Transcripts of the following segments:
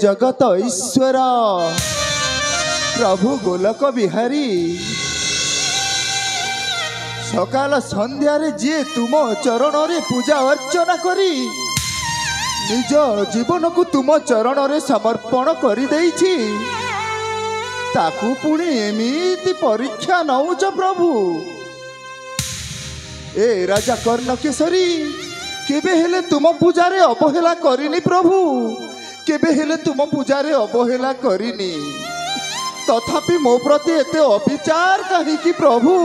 जगत ईश्वर प्रभु गोलक बिहारी सकाल संध्यारे जी तुम चरण रे पूजा अर्चना करी निज जीवन को तुम चरण रे समर्पण कर देइछि ताकू पुणी एमिति परीक्षा नौच प्रभु। ए राजा कर्णकेशरी केबे हेले तुम पूजा रे अवहेला करिनी प्रभु, केबे हेले तुम पूजा रे अवहेला करिनी, तथापि मो प्रति एते अविचार काहेकि प्रभु,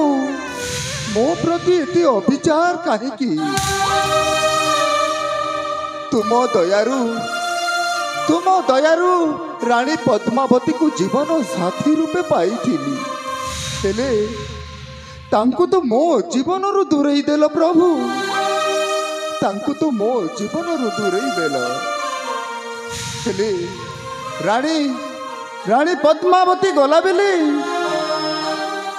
मो प्रति एते अविचार काहेकि? तुम दयारु रानी पद्मावती को जीवन साथी रूपे पाइथिली, हेले तांकु तो मो जीवन रु दूरेई देल प्रभु, तांकु तो मो जीवन रु दूरेई देल। हेले रानी पद्मावती गला बेले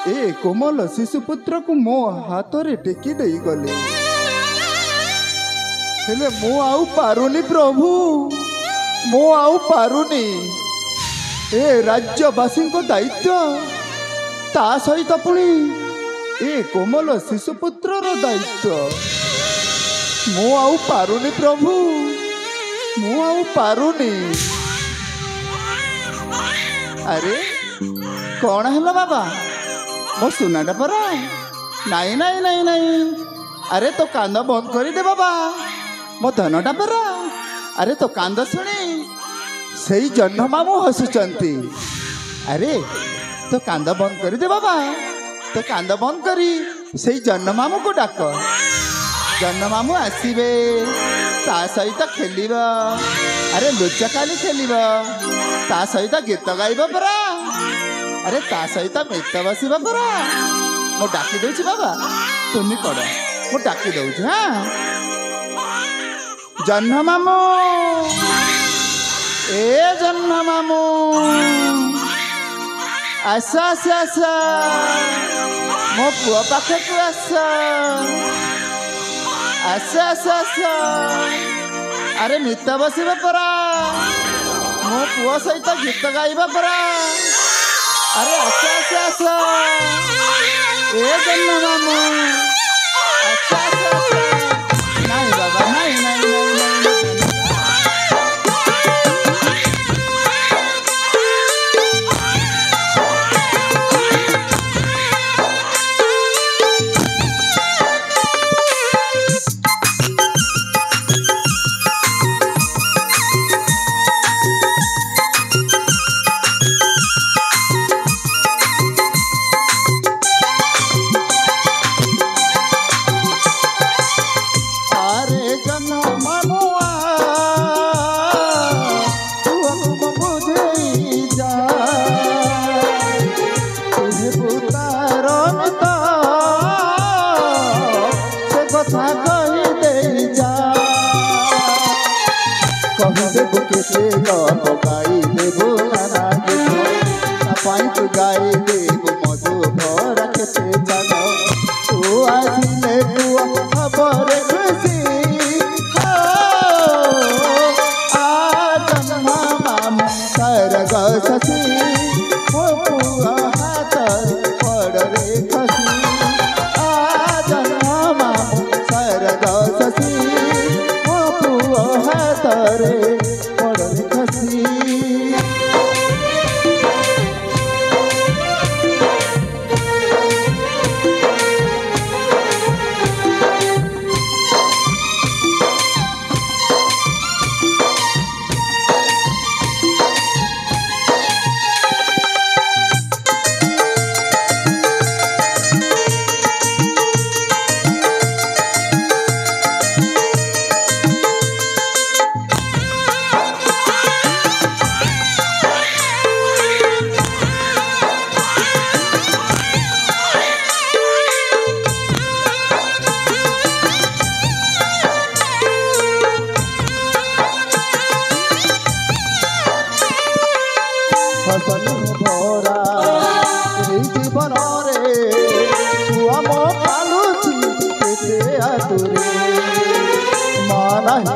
ए कोमल शिशुपुत्र को मो हाथ रे टेकी देई गले, हेले मो आउ पारुनी प्रभु, मो आउ पारुनी। ए राज्यवासी को दायित्व ता सहित पुणी ए कोमल शिशुपुत्र रो दायित्व मो आउ पारुनी प्रभु, मो आउ पारुनी। अरे कौन है बाबा मो सुनाटा परा? नाई नाई नाई नाई, अरे तो कांद बंद कर दे बाबा, मो धनटा परा। अरे तो कांद शुणी सही जन्म मामू हसुचंती, अरे तो कांद बंद कर दे बाबा, तो कांद बंद करी सही जन्म मामू को डाक, जन्म मामू आसबे ता सहित खेल, अरे लुचकाली खेल, ता सहित गीत गाइब परा, अरे ता सहित मेत बस परा। मु डाकी दौची बाबा, तुम पड़ मु डाकी दौची। हाँ जन्म मामू, ए जन्म मामू आस आस आस, मो पुआ पाखे को आस आस आस आस, अरे मित बस परा, मो पुआ सहित गीत गाइबा परा, अरे आस आस आस, ए जन्म मामू आस आस आस। नहीं बाबा नहीं नहीं नहीं,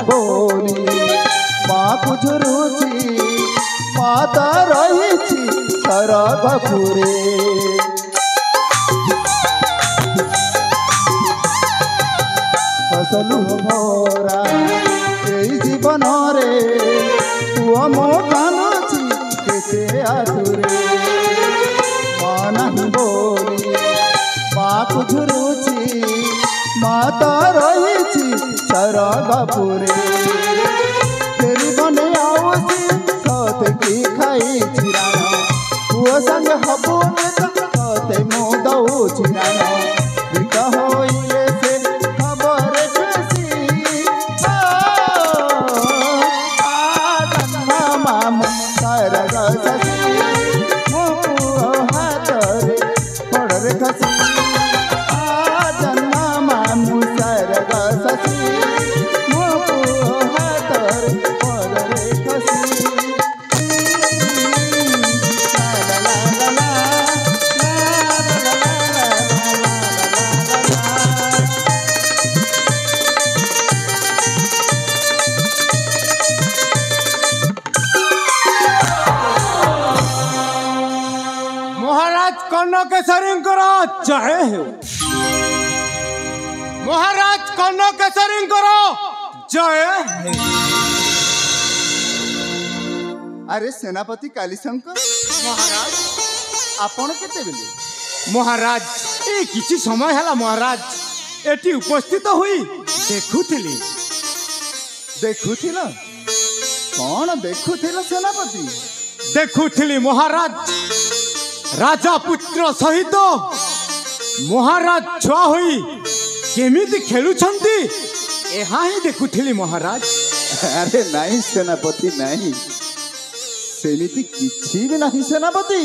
बोली माँ को झुरुची माता रही सरगपुरे फसलु भरा এই জীবনরে পুଅ ମୋ କାନ୍ଦୁଛି କେତେ ଆତୁରେ ମା ନାହିଁ ବୋଲି ମାକୁ ଝୁରୁଛି ମାତା ରହିଛି ସରଗପୁରେ ଫେରିବନି ଆଉସି ସତେକି ଖାଇଛି ରାଣ ପୁଅ ସାଙ୍ଗେ ହବୁନି ତତେ ମୁଁ ଦଉଛି ରାଣ ବିକା ହୋଇଲେ ସେ ଖବର ଖୁସି ମାମୁ ସରଗ ଶଶୀ ମୋ ପୁଅ ହାତରେ ପଡ଼ରେ ଖସି ମାମୁ ସରଗ ଶଶୀ ମୋ ପୁଅ ହାତରେ ପଡ଼ରେ ଖସି महाराज कन्नकेसरी जय हो महाराज कन्नकेसरी जय हो अरे सेनापति कालीशंकर महाराज आपण केतेबेले महाराज ए किछि समय हला महाराज एटी उपस्थित हुई देखुथिली देखुथिल कौन देखुथिल सेनापति देखुथिली महाराज राजा पुत्र सहित महाराज छुआ हुई केमिति खेलुछंती एहा ही देखुथिली महाराज अरे नहीं सेनापति नहीं सेमिति किछि भी नहीं सेनापति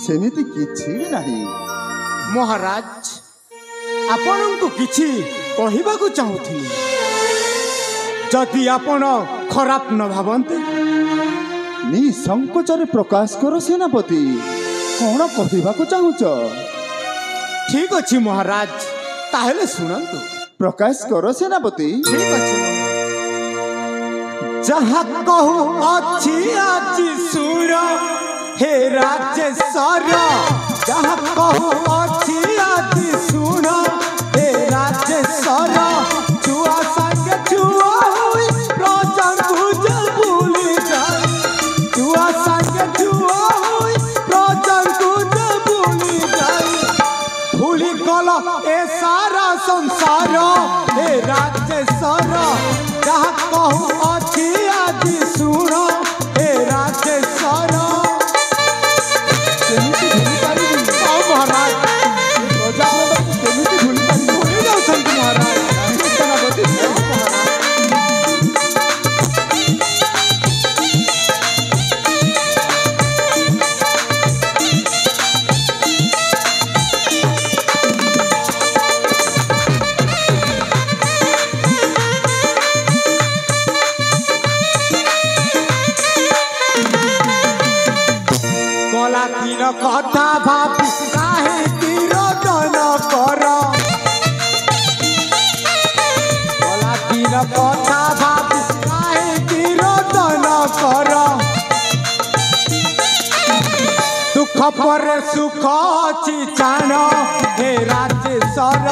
सेमिति किछि भी नहीं महाराज आपनको किछि कहिबाकू चाहुथिली जदि आपण खराब न भावन्ते निसंकोचरे प्रकाश करो सेनापति कौन कहबाकू चाहुच ठीक अच्छी महाराज ताहले सुनंतु प्रकाश करो सेनापति ठीक अच्छी जहाँ कहू अच्छी आज सुर हे राजेश्वर जहाँ कहू अच्छी आज सुन हे राजेश्वर छुआ संगे छुआ हुई प्रजा तुझ भूली जाए छुआ संगे छुआ हुई प्रजा तुझ भूली जाए भूली गल ए सारा संसार हे राजेश्वर जहाँ कहू अच्छी आज सुन हे राजेश्वर महाराज प्रजा केमिति भूली भूली जाउछंती महाराज सेनापति दिन कथा भाबी काहे तिरोदन कर गला दिन कथा भाबी काहे तिरोदन कर दुख पर सुख अछि जान हे राजेश्वर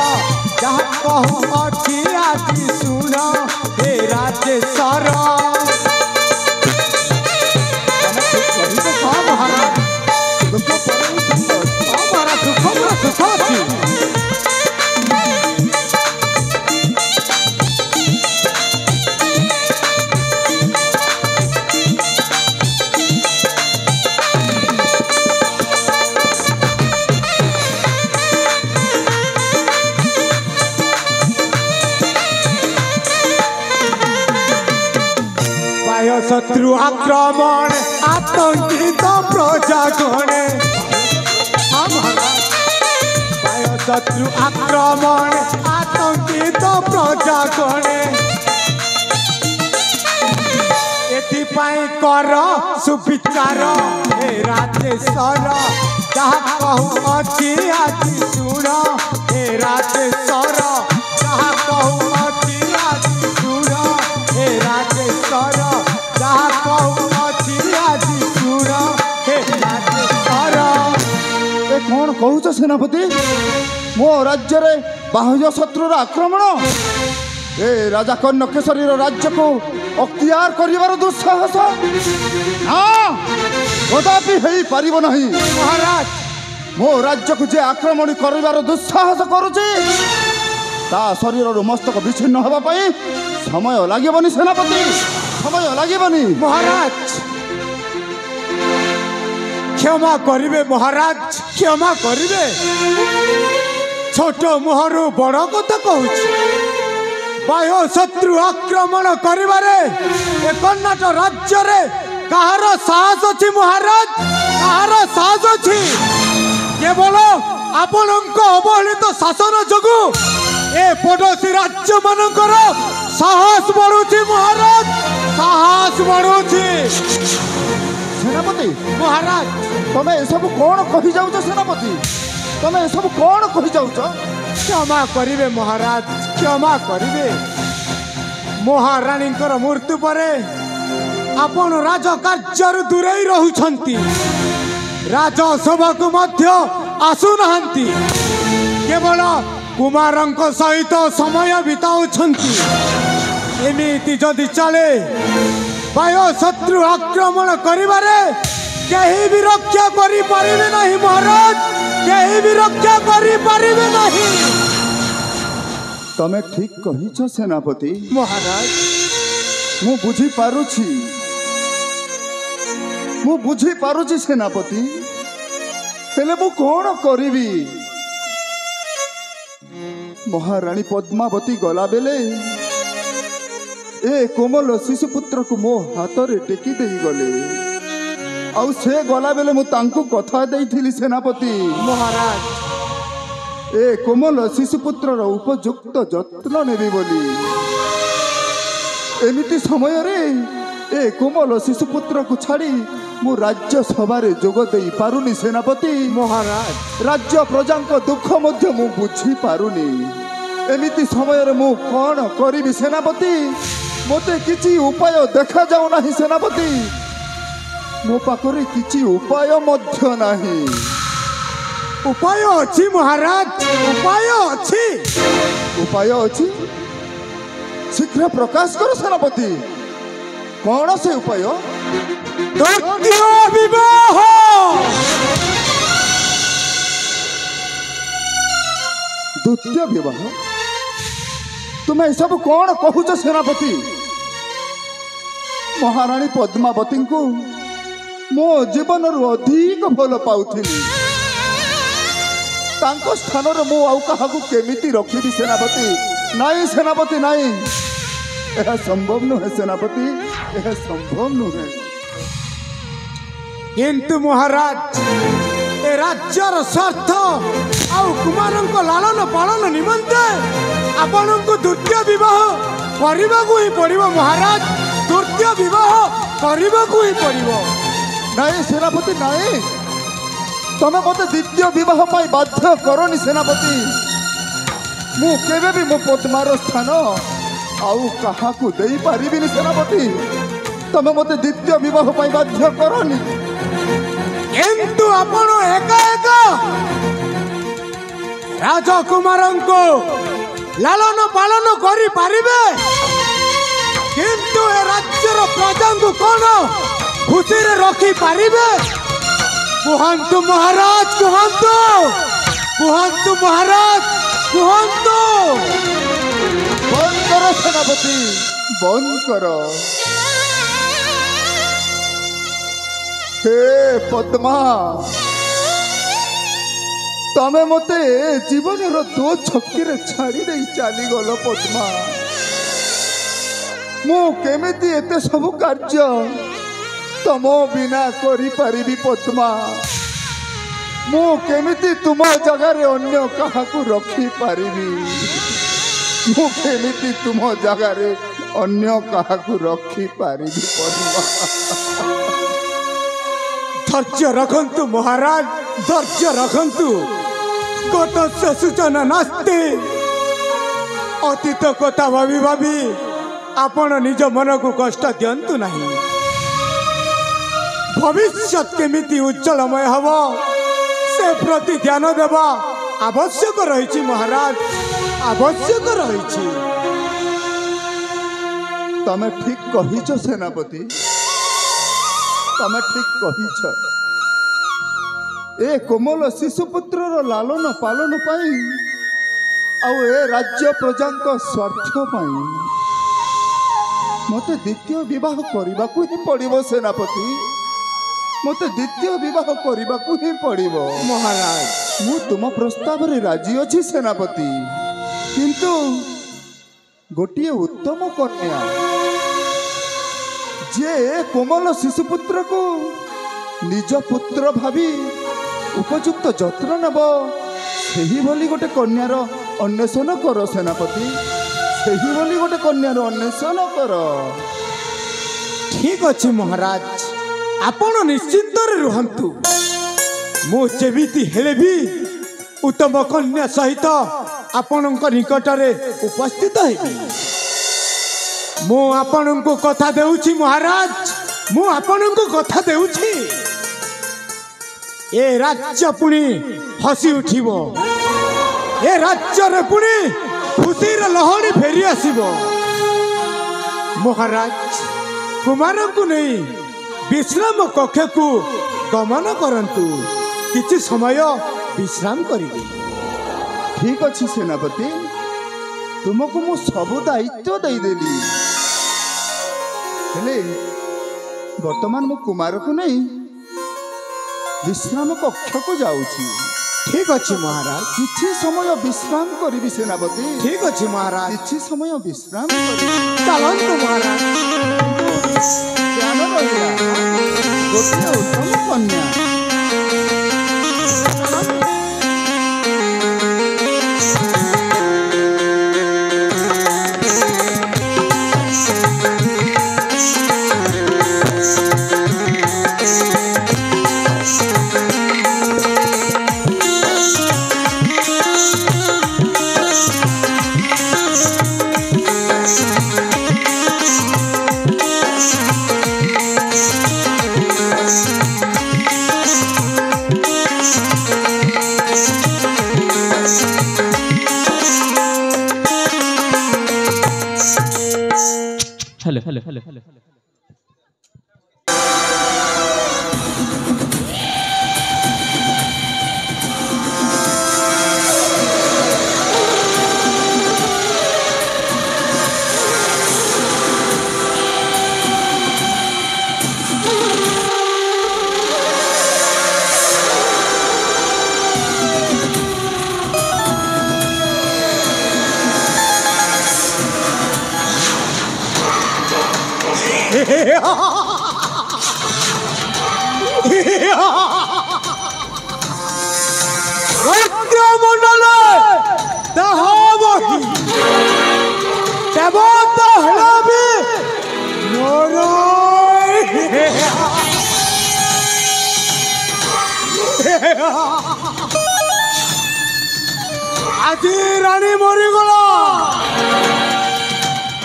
जहाँ कहू अछि आज सुन हे राजेश्वर महाराज शत्रु आक्रमण आतंकित प्रजागणे शत्रु आक्रमण आतंकित प्रजागणे एथिपाई कर सुविचार हे राजेश्वर जहाँ कहू अच्छी आज सुन हे राजेश्वर जहाँ कहू अच्छी आज सुन हे राजेश्वर जहाँ कहू अच्छी आज सुन କହୁଛ ସେନାପତି ମୋ ରାଜ୍ୟରେ ବାହ୍ୟ ଶତ୍ରୁର ଆକ୍ରମଣ ଏ ରାଜା କର୍ଣ୍ଣକେଶରୀର ରାଜ୍ୟକୁ ଅକ୍ତିଆର କରିବାର ଦୁଃସାହସ କଦାପି ହେଇପାରିବ ନାହିଁ। ମହାରାଜ ମୋ ରାଜ୍ୟକୁ ଯେ ଆକ୍ରମଣ କରିବାର ଦୁଃସାହସ କରୁଛି ତା ଶରୀରରୁ ମସ୍ତକ ବିଚ୍ଛିନ୍ନ ହେବା ପାଇଁ ସମୟ ଲାଗିବନି ସେନାପତି, ସମୟ ଲାଗିବନି। ମହାରାଜ କ୍ଷମା କରିବେ, ମହାରାଜ କ୍ଷମା କରିବେ। ଛୋଟ ମୁହଁରୁ ବଡ଼ କଥା କହୁଛି। ବାହ୍ୟ ଶତ୍ରୁ ଆକ୍ରମଣ କରିବାରେ ଏ କର୍ଣ୍ଣାଟକ ରାଜ୍ୟରେ କାହାର ସାହସ ଅଛି ମହାରାଜ? କାହାର ସାହସ ଅଛି? କେବଳ ଆପଣଙ୍କ ଅବହେଳିତ ଶାସନ ଯୋଗୁଁ ଏ ପଡ଼ୋଶୀ ରାଜ୍ୟ ମାନଙ୍କର ସାହସ ବଢୁଛି ମହାରାଜ, ସାହସ ବଢୁଛି। ସେନାପତି ମହାରାଜ ତମେ ଏସବୁ କଣ କହିଯାଉଛ? ସେନାପତି ତମେ ଏସବୁ କଣ କହିଯାଉଛ? କ୍ଷମା କରିବେ ମହାରାଜ, କ୍ଷମା କରିବେ। ମହାରାଣୀଙ୍କର ମୃତ୍ୟୁ ପରେ ଆପଣ ରାଜକାର୍ଯ୍ୟରୁ ଦୂରେଇ ରହୁଛନ୍ତି, ରାଜସଭାକୁ ମଧ୍ୟ ଆସୁନାହାନ୍ତି, କେବଳ କୁମାରଙ୍କ ସହିତ ସମୟ ବିତାଉଛନ୍ତି। ଏମିତି ଯଦି ଚାଲେ ବାହ୍ୟ ଶତ୍ରୁ ଆକ୍ରମଣ କରିବାରେ କେହି ବି ରକ୍ଷା କରିପାରିବେ ନାହିଁ ମହାରାଜ, କେହି ବି ରକ୍ଷା କରିପାରିବେ ନାହିଁ। ତମେ ଠିକ କହିଛ ସେନାପତି। ମହାରାଜ ମୁଁ ବୁଝିପାରୁଛି, ମୁଁ ବୁଝିପାରୁଛି ସେନାପତି, ହେଲେ ମୁଁ କଣ କରିବି? ମହାରାଣୀ ପଦ୍ମାବତୀ ଗଲାବେଳେ ଏ କୋମଲ ଶିଶୁ ପୁତ୍ରକୁ ମୋ ହାତରେ ଟେକି ଦେଇଗଲେ, ଆଉ ସେ ଗଲାବେଳେ ମୁଁ ତାଙ୍କୁ କଥା ଦେଇଥିଲି ସେନାପତି ମହାରାଜ ଏ କୋମଲ ଶିଶୁ ପୁତ୍ରର ଉପଯୁକ୍ତ ଯତ୍ନ ନେବି ବୋଲି। ଏମିତି ସମୟରେ ଏ କୋମଲ ଶିଶୁ ପୁତ୍ରକୁ ଛାଡ଼ି ମୁଁ ରାଜ୍ୟ ସଭାରେ ଯୋଗ ଦେଇ ପାରୁନି ସେନାପତି। ମହାରାଜ ରାଜ୍ୟ ପ୍ରଜାଙ୍କ ଦୁଃଖ ମଧ୍ୟ ମୁଁ ବୁଝିପାରୁନି। ଏମିତି ସମୟରେ ମୁଁ କଣ କରିବି ସେନାପତି? ମୋତେ କିଛି ଉପାୟ ଦେଖାଯାଉ ନାହିଁ ସେନାପତି, ମୋ ପାଖରେ କିଛି ଉପାୟ ମଧ୍ୟ ନାହିଁ। ଉପାୟ ଅଛି ମହାରାଜ, ଉପାୟ ଅଛି। ଉପାୟ ଅଛି? ଶୀଘ୍ର ପ୍ରକାଶ କର ସେନାପତି, କଣ ସେ ଉପାୟ? ଦ୍ୱିତୀୟ ବିବାହ। ଦ୍ୱିତୀୟ ବିବାହ? ତୁମେ ଏସବୁ କଣ କହୁଛ ସେନାପତି? ମହାରାଣୀ ପଦ୍ମାବତୀଙ୍କୁ ମୋ ଜୀବନରୁ ଅଧିକ ଭଲ ପାଉଥିଲି, ତାଙ୍କ ସ୍ଥାନରେ ମୁଁ ଆଉ କାହାକୁ କେମିତି ରଖିବି ସେନାପତି? ନାଇଁ ସେନାପତି ନାଇଁ, ଏହା ସମ୍ଭବ ନୁହେଁ ସେନାପତି, ଏହା ସମ୍ଭବ ନୁହେଁ। କିନ୍ତୁ ମହାରାଜ ଏ ରାଜ୍ୟର ସ୍ୱାର୍ଥ ଆଉ କୁମାରଙ୍କ ଲାଳନ ପାଳନ ନିମନ୍ତେ ଆପଣଙ୍କୁ ଦ୍ୱିତୀୟ ବିବାହ କରିବାକୁ ହିଁ ପଡ଼ିବ ମହାରାଜ, ଦ୍ୱିତୀୟ ବିବାହ କରିବାକୁ ହିଁ ପଡ଼ିବ। ନାଇଁ ସେନାପତି ନାଇଁ, ତମେ ମୋତେ ଦ୍ୱିତୀୟ ବିବାହ ପାଇଁ ବାଧ୍ୟ କରନି ସେନାପତି। ମୁଁ କେବେ ବି ମୋ ପଦ୍ମାର ସ୍ଥାନ ଆଉ କାହାକୁ ଦେଇପାରିବିନି ସେନାପତି। ତମେ ମୋତେ ଦ୍ୱିତୀୟ ବିବାହ ପାଇଁ ବାଧ୍ୟ କରନି। କିନ୍ତୁ ଆପଣ ଏକା ଏକା ରାଜକୁମାରଙ୍କୁ ଲାଳନ ପାଳନ କରିପାରିବେ, କିନ୍ତୁ ଏ ରାଜ୍ୟର ପ୍ରଜାଙ୍କୁ କଣ ଖୁସିରେ ରଖିପାରିବେ? କୁହନ୍ତୁ ମହାରାଜ, କୁହନ୍ତୁ, କୁହନ୍ତୁ ମହାରାଜ, କୁହନ୍ତୁ। ବନ୍ଦ କର ସେନାପତି, ବନ୍ଦ କର। ହେ ପଦ୍ମା, ତମେ ମୋତେ ଜୀବନର ଦୋ ଛକିରେ ଛାଡ଼ି ଦେଇ ଚାଲିଗଲ ପଦ୍ମା। ମୁଁ କେମିତି ଏତେ ସବୁ କାର୍ଯ୍ୟ ତମ ବିନା କରିପାରିବି ପଦ୍ମା? ମୁଁ କେମିତି ତୁମ ଜାଗାରେ ଅନ୍ୟ କାହାକୁ ରଖିପାରିବି? ମୁଁ କେମିତି ତୁମ ଜାଗାରେ ଅନ୍ୟ କାହାକୁ ରଖିପାରିବି ପଦ୍ମା? ଧୈର୍ଯ୍ୟ ରଖନ୍ତୁ ମହାରାଜ, ଧୈର୍ଯ୍ୟ ରଖନ୍ତୁ। ଗତସ୍ୟ ସୂଚନା ନାସ୍ତି। ଅତୀତ କଥା ଭାବି ଭାବି ଆପଣ ନିଜ ମନକୁ କଷ୍ଟ ଦିଅନ୍ତୁ ନାହିଁ। ଭବିଷ୍ୟତ କେମିତି ଉଜ୍ଜଳମୟ ହେବ ସେ प्रति ध्यान देवा आवश्यक रही महाराज, आवश्यक रही। तमे ठीक कहिछ सेनापति, तमे ठीक कहिछ। ए कोमल शिशुपुत्रर लालन पालन पाई आउ ए राज्य प्रजांक स्वार्थ पाई मते द्वितीय विवाह करने ही पड़ो सेनापति, मते द्वितीय विवाह करने ही पड़ो। महाराज मु तुम प्रस्ताव रे राजी अच्छी सेनापति, किंतु गोटे उत्तम कन्या जे कोमल शिशुपुत्र को निज पुत्र भावी उपयुक्त जत्न नेब सही भली गोटे कन्यार अन्वेषण कर सेनापति, सही भली गोटे कन्यार अन्वेषण कर। ठीक अच्छे महाराज, आपण निश्चिंत रुहंतु। मु जेमिति हेले भी उत्तम कन्या सहित आपणक निकट में उपस्थित हेबी। मु आपणक कथा देउछि महाराज, मु आपणक कथा देउछि। ए राज्य पुणी हसी उठिबो, ए राज्य रे पुणी खुशीर लहड़ी फेरी आसीबो। महाराज कुमार को नहीं विश्राम कक्ष को गमन करंतु, किछि समय विश्राम करिबे। ठीक अच्छी सेनापति, तुमको मु सबु दायित्व देदेली, हेले वर्तमान मु कुमार को नहीं विश्राम कक्ष को जाऊँगी। ठीक अच्छे महाराज, किछि समय विश्राम करी सेनापति। ठीक अच्छे महाराज, किछि समय विश्राम करी चलंतु महाराज। ध्यान रहिला गोटे उत्तम कन्या। हेलो मंडल देवता भी मोर आज रानी मरीगला,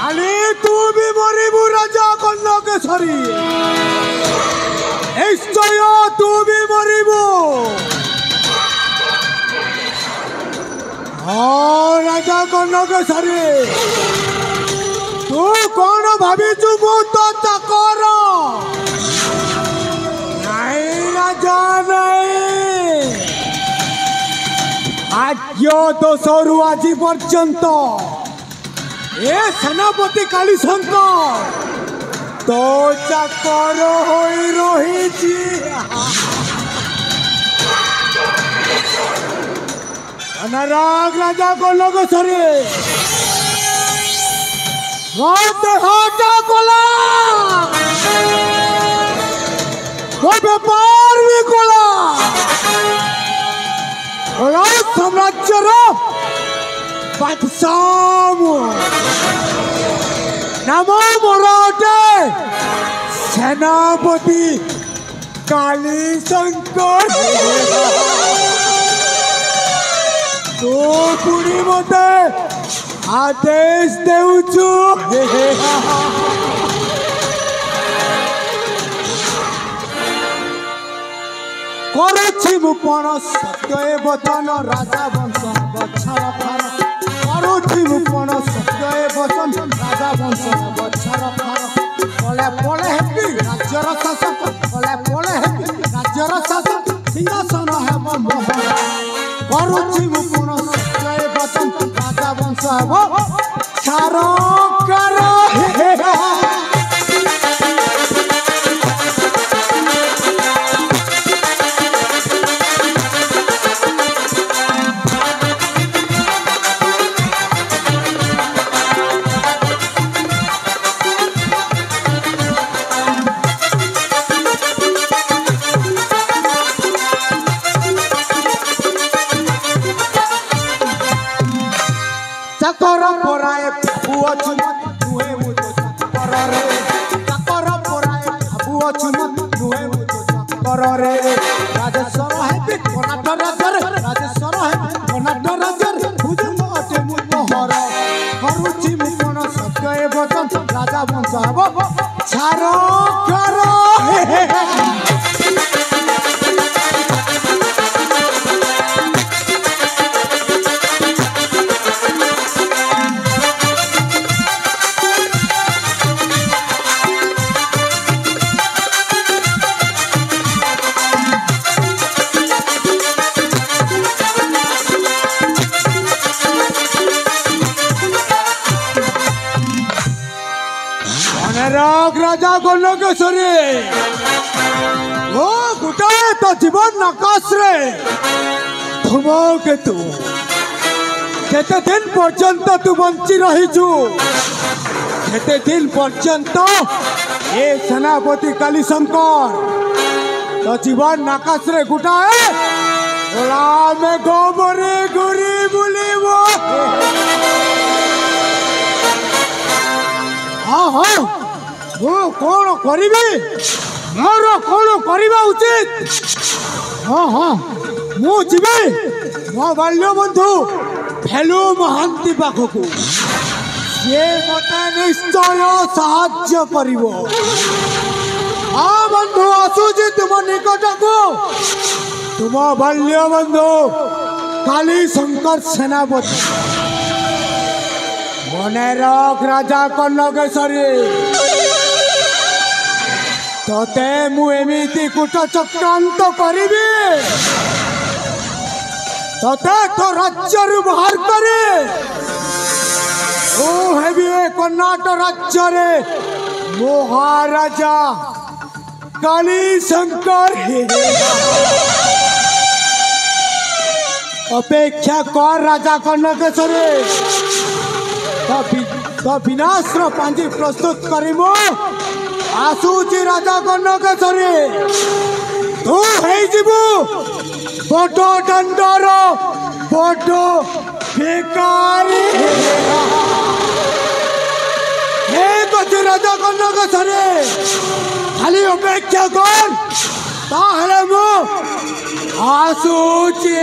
आनी तू भी मरबू राजा कनकेश्वरी, निश्चय तू भी मरबू। हाँ राजा कनकेश्वरी, तू कौन भाविचु मु तो चाकर? नहीं राजा नहीं, आज दोषरु आज पर्यंत ए सेनापति कालीशंकर तो चाकर होई रही। अनराग राजा कनकेश्वरी हाटा कला, व्यापार भी कला, साम्राज्य बादशाह नाम मोराटे सेनापति कालीशंकर। तो पुणी मते आदेश देउछु करुछ मुपण सत्य ए वचन राजा वंश बच्छर फार करुछि मुपण सत्य ए वचन राजा वंश बच्छर फार पले पले हेबी राज्यर शासक पले पले हेबी राज्यर शासक सिंहासन हेब मोहन करुछि मुपण सत्य ए वचन राजा वंश हेब छार कर चकर पराए पुओ चुमत नुहे मुतो चकर रे चकर पराए पुओ चुमत नुहे मुतो चकर रे राजेश्वर है कोनाट राजर राजेश्वर है कोनाट राजर भुजंग अटे मुहर करुछि मुपण सत्य ए वचन राजा वंश हेब छार कर राजा गणकेश्वरी ओ गुटाए तो जीवन नकाश रे तुम के तू केते दिन पर्यंत तू बंची रहीचु केते दिन पर्यंत ए सेनापति कालीशंकर तो जीवन नकाश रे गुटाए ओला में गोबरे गुरी बुलीबो हाँ हाँ वो कौन करिबे मोर कौन करिबा उचित हाँ हाँ मु जीवे मो बाल्य बंधु फेलु महांती पाखकु ये मते निश्चय साहाय्य करिवो हाँ बंधु आसुजी तुम निकटकु तुम बाल्य बंधु कालीशंकर सेनापति मने रख राजा गणकेश्वरी तोते मु एमिति कूट चक्रांत करिबी तोते तो राज्य बाहर करे ओ हेबी कर्नाटक राज्य रे महाराजा कालीशंकर अपेक्षा कर राजा गणकेश्वरी तो विनाश पांजी प्रस्तुत करिमो आसुची राजा गणकेश्वरी तू हे जीवु बड़ दंडर बड़ बेकारी हे कथि राजा गणकेश्वरी खाली अपेक्षा कर ताहले मु आसुची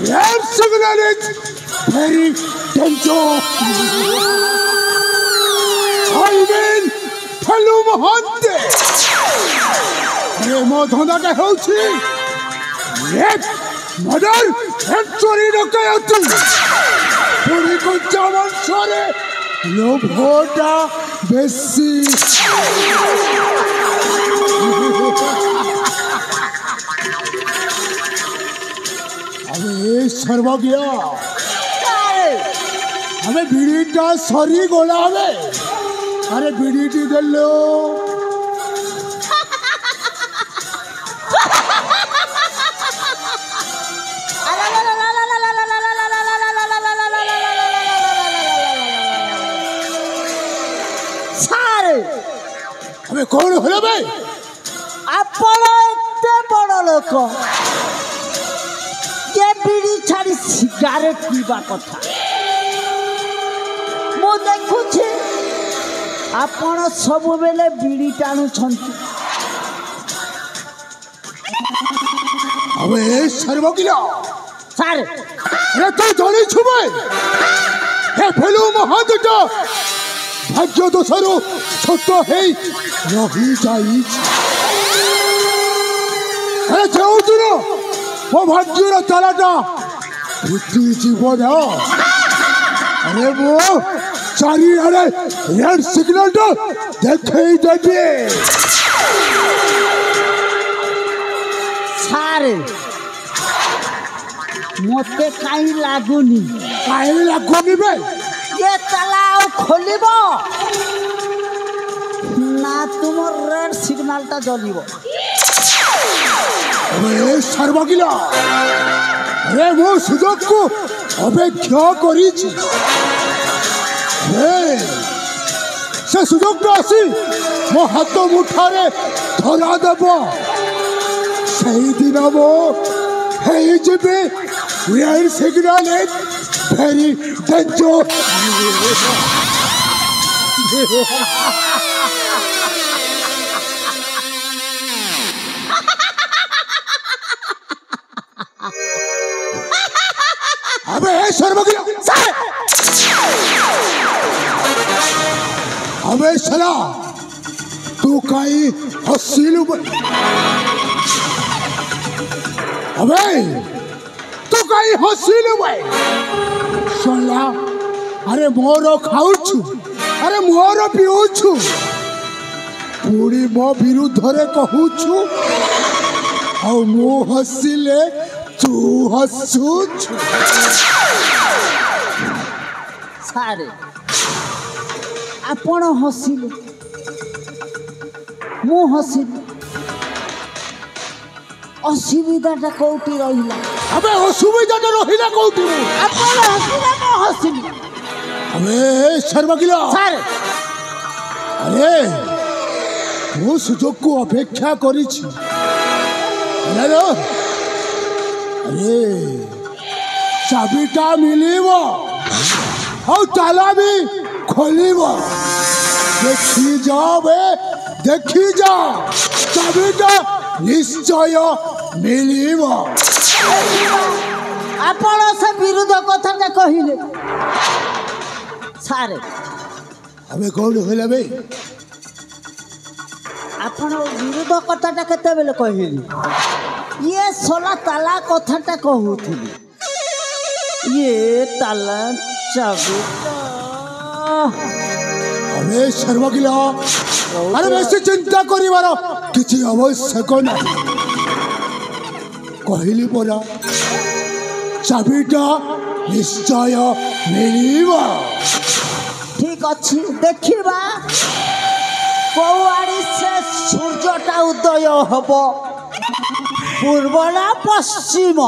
red signal is very dangerous. I mean, Pelu Mahante. Mo dhanda ka ହେଉଛି rape, murder, and ଚୋରି ଡକାୟତି। ପୁଣି କଞ୍ଚା ମାଂସରେ ଲୋଭଟା ବେଶୀ। अबे सर्वज्ञ हमें बीड़ीटा सरी गोला हमें अरे बीड़ीटी दे लो हमें कौन होला भाई ଆପଣ ଏତେ ବଡ଼ ଲୋକ ଯେ ବିଡ଼ି ଛାଡ଼ି ସିଗାରେଟ ପିଇବା କଥା ମୁଁ ଦେଖୁଛି ଆପଣ ସବୁବେଳେ ବିଡ଼ି ଟାଣୁଛନ୍ତି। अबे सर्वज्ञ ସାର୍ रे तो जानी छुबे हे फेलु महादटा भाग्य दोषरु छोट हेई रही जाई अरे जाऊछु न वो भाग्यर तालाटा फुटी जीवन अरे वो चारी अरे रेड सिग्नल टा देखई देबे ସାର୍ ମୋତେ କାହିଁ ଲାଗୁନି काहे लागोनी बे ये ତାଲା ଆଉ ଖୋଲିବ ନା ତୁମ ରେଡ୍ ସିଗ୍ନାଲଟା ଜଳିବ। अबे सर्वज्ञ अरे वो सुजोग को अपेक्षा करिछि से सुजोग तो आसी मो हाथ मुठारे धरा देव सही दिन वो है जेबे red signal is very danger अबे सर्वज्ञ अबे सला तू काई हसीलु अबे तू काई हसीलु भाई सला अरे मोर खाउछु अरे मोर पिउछु पूरी मो विरुद्धरे कहूछु औ मो हसीले तू हसूछु ସାର୍ ଆପଣ ହସିଲେ ମୁଁ ହସିଲି ଅସୁବିଧାଟା କୋଉଠି ରହିଲା? अबे असुविधा रहिला कोउठी ଆପଣ ହସିଲେ ମୁଁ ହସିଲି। अबे सर्वज्ञ ସାର୍ अरे वो सुजोग को अपेक्षा करिछि हेलो अरे चाबीटा मिलिबो औ ताला भी खोलिबो देखी जाओ बे देखी जा चाबीटा निश्चय मिलिबो ଆପଣ ସେ ବିରୁଦ୍ଧ କଥାଟା କହିଲେ ସାର୍ अबे कौन होला बे ଆପଣ ବିରୁଦ୍ଧ କଥାଟା କେତେବେଳେ କହିଲେ? ଇଏ ସଲା ତାଲା କଥାଟା କହୁଥିଲି ଇଏ ତାଲା ଚାବିଟା अरे सर्वज्ञ अरे वैसे चिंता करिवार किछि आवश्यक नहीं कहली परा चाबीटा निश्चय मिलिबा ঠিক ଅଛି ଦେଖିବା କୋଉଆଡେ ସେ ସୂର୍ଯ୍ୟଟା ଉଦୟ ହବ ପୂର୍ବ ନା ପଶ୍ଚିମ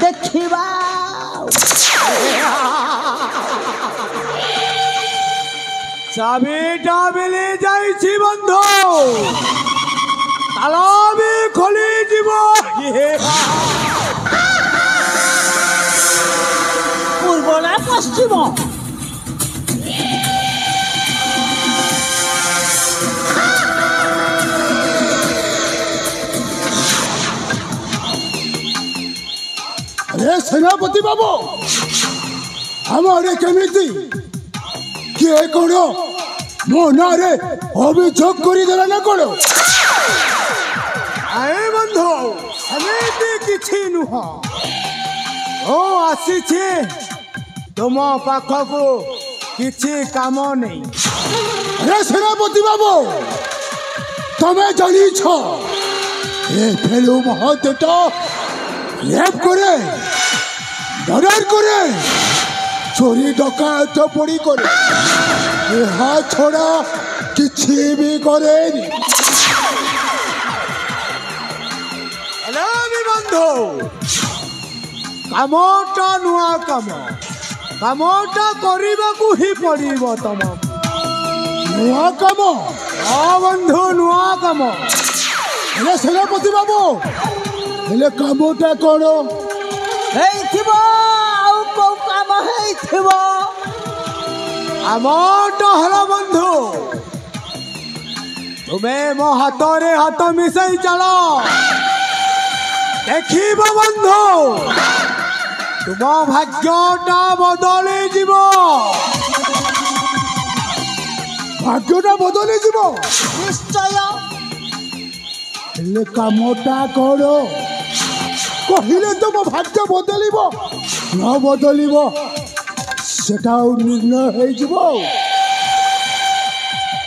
ଦେଖିବା। चाबीटा मिली जाइछि बंधु ताला भी खोली जीवो ପୂର୍ବ ନା ପଶ୍ଚିମ अरे सेनापति बाबू हमारे केमिति किए कौन मो नारे अभियोग करदेला ना कौन आए बंधु एमती किछि नुह ओ आसी तुम पाखक किछि काम नहीं अरे सेनापति बाबू तुम्हें जानी छो ये फेलू महतेटा रेप करे मर्डर करे चोरी डकायत पड़ी करे यहाँ छोड़ा किछि भी करे हेलो बंधु कामटा नुआ कामटा करबाकू ही पड़िबो तुमको नुआ काम हाँ बंधु नुआ काम हेले सेनापति बाबू हेले कामटा कौन ହେଇଥିବ ଆଉ କୋଉ କାମ ହେଇଥିବ कामटा हला बंधु तुम्हें मो हाथरे हाथ मिसाई चलो देखिब बंधु तुम भाग्यटा बदली जीव भाग्यटा बदली जीव ନିଶ୍ଚୟ हेले कामटा कौन कहिले तो मो भाग्य बदलिब न बदलिब सेटा निर्णय हो जीव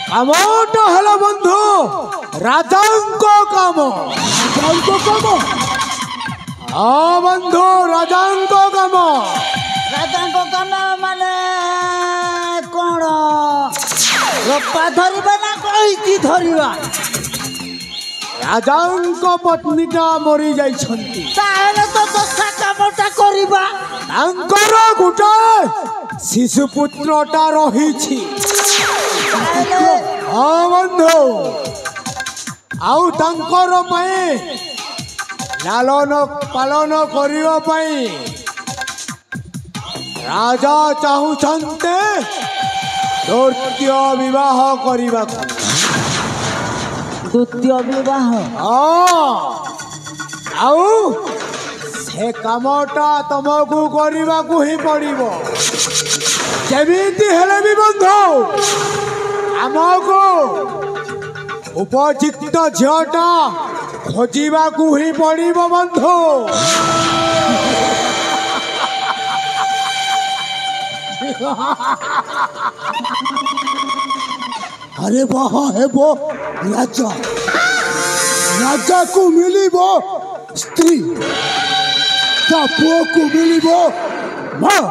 कामटा हला बंधु राजांको काम हाँ बंधु राजांको काम ରାଜାଙ୍କ କାମ ମାନେ କ'ଣ ରପା ଧରିବା ନା କହିକି ଧରିବା ରାଜାଙ୍କ ପତ୍ନୀଟା ମରି ଯାଇଛନ୍ତି ତାହେଲେ ତ ଦଶା କାମଟା କରିବା ତାଙ୍କର ଗୋଟେ ଶିଶୁ ପୁତ୍ରଟା ରହିଛି ତାହେଲେ ହଁ ବନ୍ଧୁ ଆଉ ତାଙ୍କର ପାଇଁ ଲାଲନ ପାଳନ କରିବା ପାଇଁ ରାଜା ଚାହୁଁଛନ୍ତି ତୃତୀୟ ବିବାହ କରିବାକୁ ଦ୍ୱିତୀୟ ବିବାହ ହଁ ଆଉ ସେ କାମଟା ତମକୁ କରିବାକୁ ହିଁ ପଡ଼ିବ ଯେମିତି ହେଲେ ବି ବନ୍ଧୁ ଆମକୁ ଉପଯୁକ୍ତ ଝିଅଟା ଖୋଜିବାକୁ ହିଁ ପଡ଼ିବ ବନ୍ଧୁ अरे वहा है वो राजा राजा को मिली वो स्त्री पुओ को मिली वो माँ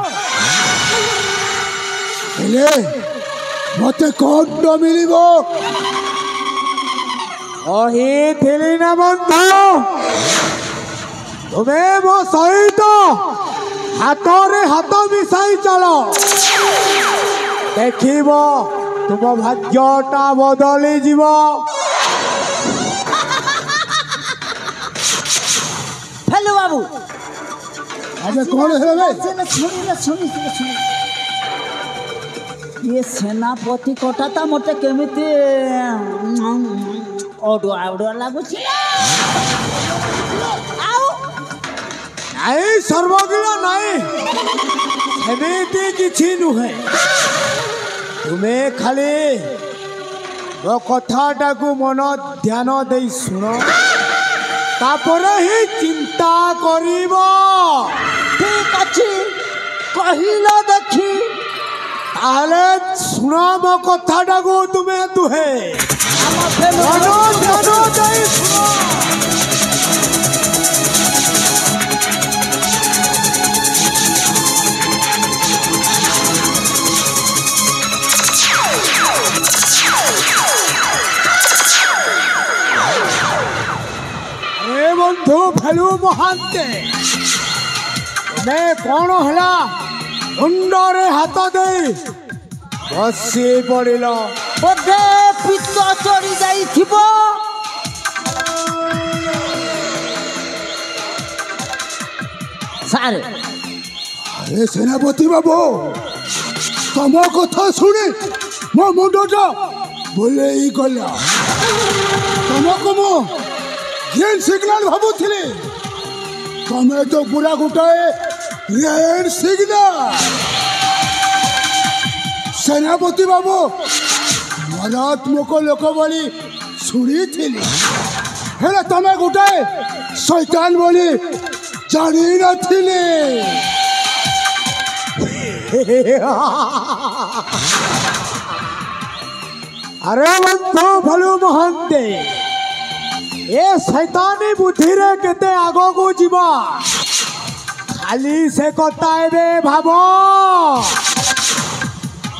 मते कौन न मिली वो थिली ना बंधु तुम्हें वो सहित हाथरे हाथ मिसाई चलो देखिब तुम भाग्यटा बदली जीव ଫେଲୁ ବାବୁ अरे कौन है रे ଶୁଣିଲେ ଇଏ ସେନାପତି କଥାଟା ମୋତେ କେମିତି ଅଡୁଆ ଅଡୁଆ ଲାଗୁଛି ଆଉ नहीं सर्वज्ञ नहीं एमती किछि नुहे तुम्हें खाली वो कथाटा को मन ध्यान दे सुन तापर ही चिंता करिब ଠିକ ଅଛି କହିଲ ଦେଖି ताले सुन मो कथाटा को तुम्हें दुहे ଆମ ଫେଲୁ मन ध्यान दे सुन बंधु फेलू महांते मैं कौन हला मुंडरे हाथ दे बसी पड़िल ବୋଧେ ପିତ୍ତ ଚଢ଼ି ଯାଇଥିବ ସାର୍ अरे सेनापति बाबू तुम कथा शुणी मो मुंडटा बोले गला तुमको मो ग्रीन सिग्नल भावुली तमें तो पूरा गोटाए रेड सिग्नल सेनापति बाबू मारात्मक लोक बोली शुणी थी हेले तमें गोटाए शैतान बोली जानी नथिली अरे बंधु भलु महंते ए शैतानी बुद्धि रे केते आगो को जीवा खाली से कताएबे भाबो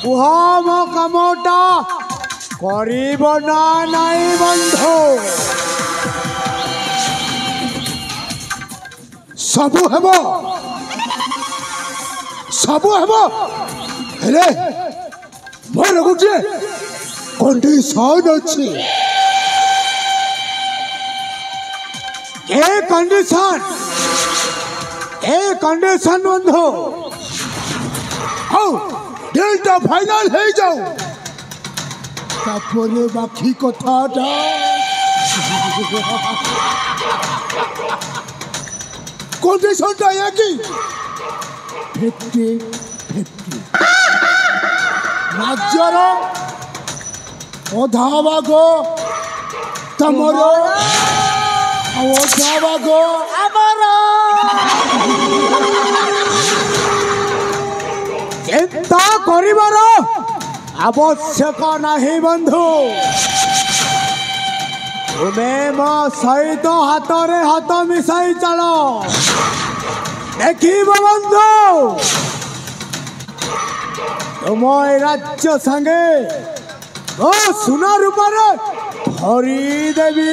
कुह मो कामटा करिब ना नाई बंधु सबु हेबो हेले मोर गुटे कंडीशन अछि ए कंडीशन बंधु आओ डेल्टा फाइनल हे जाओ तापरे बाकी कथाटा कंडीशनटा एकी 50-50 राज्यर अधा भाग तमर अधा भाग चिंता करिबार आवश्यक नहीं बंधु तुम्हें मो सहित हाथ रे हाथ मिसाई चलो देखिब बंधु तुम राज्य संगे ओ सुना रूपर भरी देवी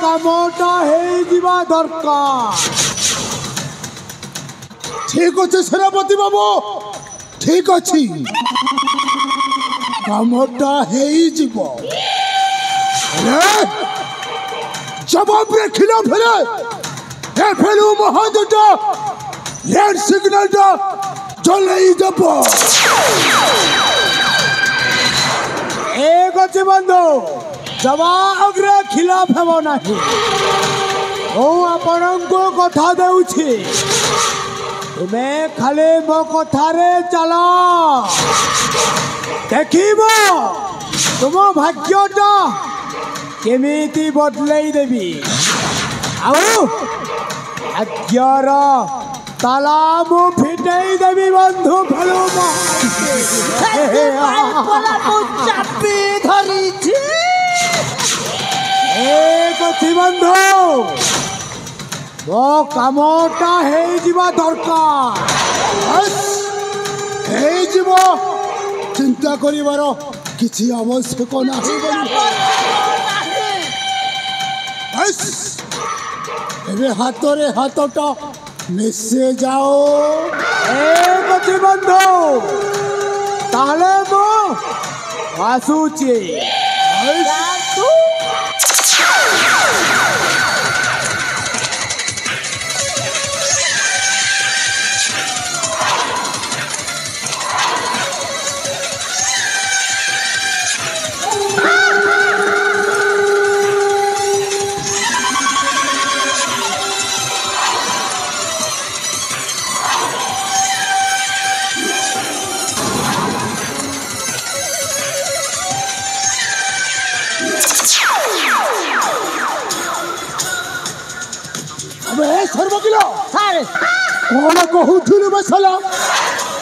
कामटा हो दरकार ठीक अच्छे सेनापति बाबू ठीक अच्छी कामटा हो जवाब रे खिला फेरे ए फेलू महादुटा रेड सिग्नल टा चलई दब एक अच्छे बंधु जवाब रे खिलाफ हेबो नाही ओ आपन को कथा देउछि तुम्हें खाली मो कथा रे चलो देखिबो तुम भाग्यटा केमिति बदलई देबी आउ भाग्यर ताला मु फिटई देबी बंधु भलो चापी धरी एक बंधु मो कामटा हो दरकार चिंता करिवार किछि आवश्यक नाही बस एबे हाथ रे हाथटा मिसे जाओ एक बंधु ताले मो आसुची सर्वकिलो सारे कौन कहूथिलु बसला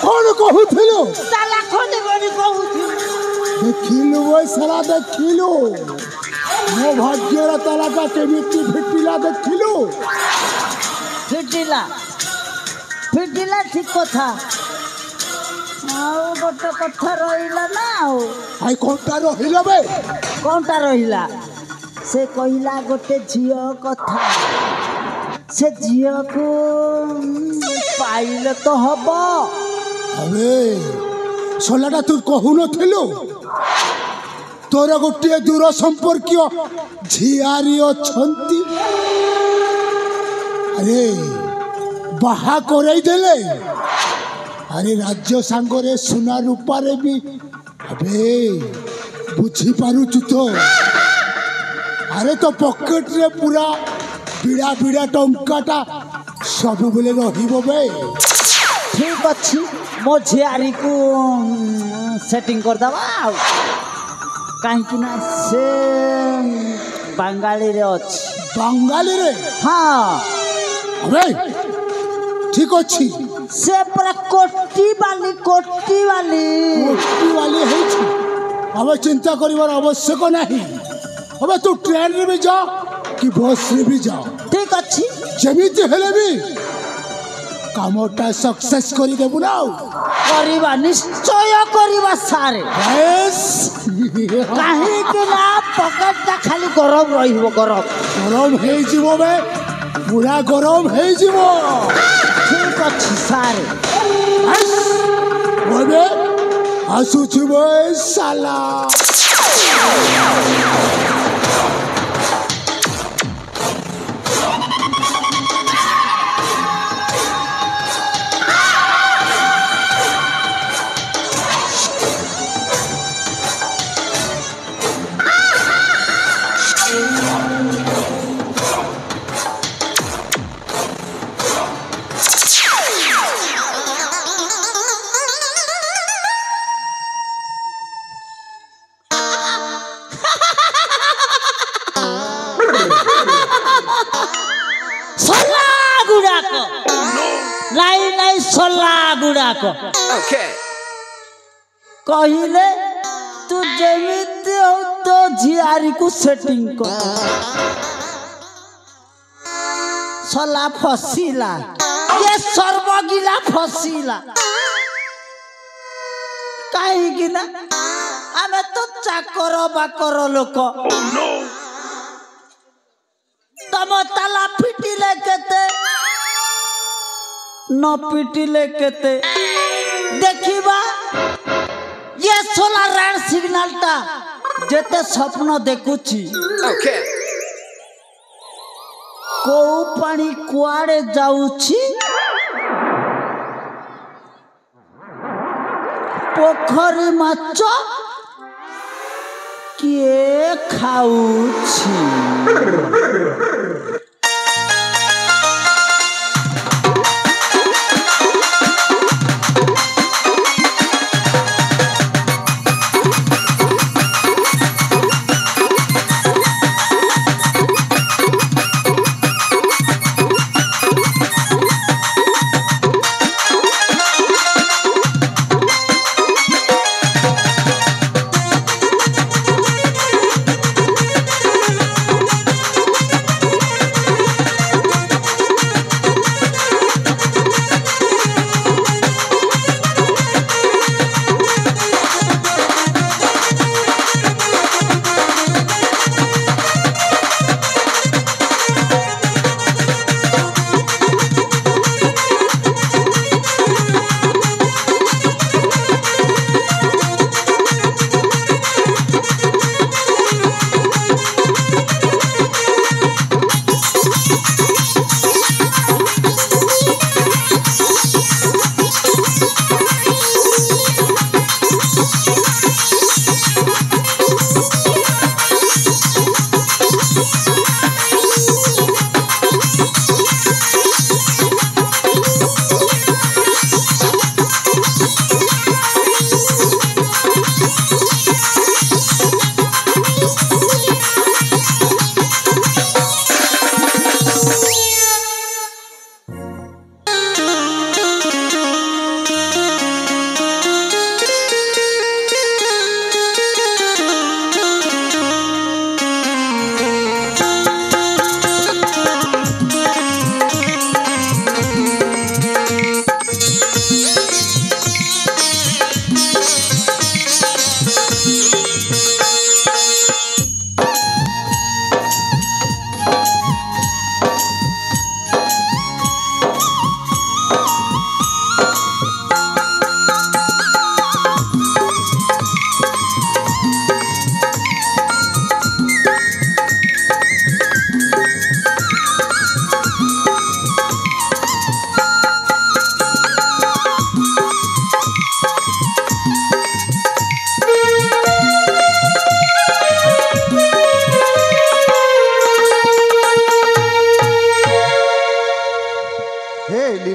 कौन कहूथिलु साला खोदे गनी कहूथि देखिलु वो साला देखिलु मो भाग्यर ताला का केमिति फिटिला देखिलु फिटिला ठीक कथा आउ गोटे कथा रहिला ना आउ आई कोनटा रहिला बे कोनटा रहिला से कहिला गोटे झियो कथा से झियो को पाइले तो हब अबे सोलाटा तू कहू नथिलु तोर गोटे दूर संपर्कीय झियारी अछंती अरे बाहा कराई देले अरे राज्य सांगरे सुना रूपारे भी अबे बुझी पारुचु तो ଆରେ ତ ପକେଟରେ ପୁରା ବିଡ଼ା ବିଡ଼ା ଟଙ୍କାଟା ସବୁବେଳେ ରହିବ ବେ। ଠିକ୍ ଅଛି ମୋ ଝିଆରୀକୁ ସେଟିଂ କରିଦେବା ଆଉ କାହିଁକି ନା ସେ ବାଙ୍ଗାଳୀରେ ଅଛି। ବାଙ୍ଗାଳୀରେ? ହଁ ଆବେ ଠିକ୍ ଅଛି। ସେ ପୁରା କୋଟି ବାଲି ହେଇଛି। ଆମେ ଚିନ୍ତା କରିବାର ଆବଶ୍ୟକ ନାହିଁ। ଏବେ ତୁ ଟ୍ରେନରେ ବି ଯା କି ବସ୍ରେ ବି ଯା, ଠିକ୍ ଅଛି। ଯେମିତି ହେଲେ ବି କାମଟା ସକ୍ସେସ୍ କରିଦେବୁ ନା। ଆଉ କରିବା ନିଶ୍ଚୟ କରିବା ସାର୍, କାହିଁକି ନା ପକେଟଟା ଖାଲି ଗରମ ରହିବ। ଗରମ ହେଇଯିବ ବେ, ପୁରା ଗରମ ହେଇଯିବ। ଠିକ୍ ଅଛି ସାର୍। ଏବେ ଆସୁଛି ବେ ସାଲା। କହିଲେ ତୁ ଯେମିତି ହଉ ତୋ ଝିଆରୀକୁ ସେଟିଂ କର। ସଲା ଫସିଲା, ଏ ସର୍ବଗିଲା ଫସିଲା। କାହିଁକି ନା ଆମେ ତ ଚାକର ବାକର ଲୋକ। ତମ ତାଲା ଫିଟିଲେ କେତେ, ନ ପିଟିଲେ କେତେ। ଦେଖିବା ये सोलार रेड सिग्नल टा जेते स्वप्न देखुची को पानी कुआड़े जाउची, पोखरी माछ किए खाउची।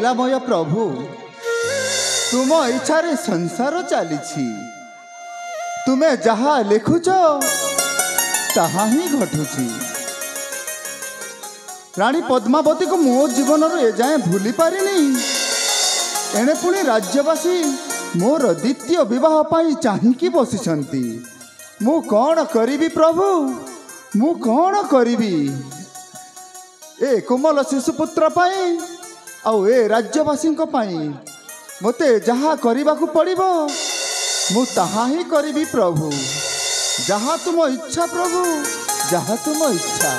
लीलामय प्रभु तुम इच्छारे संसार चली तुम्हें जहा लिखुच ताहा ही घटुची। रानी पद्मावती को मो जीवन एजाए भूली पारिनी एणे पुणी राज्यवासी मोर द्वितीय विवाह पाई चाहिकी बसिछंती। मु कौन करिबी प्रभु मु कौन करिबी ए कोमल शिशुपुत्र पाई आउ ए राज्यवासी पाई मते जहा करने को पड़िबो मु ताहा ही करिबी प्रभु। जहा तुम इच्छा प्रभु जहा तुम इच्छा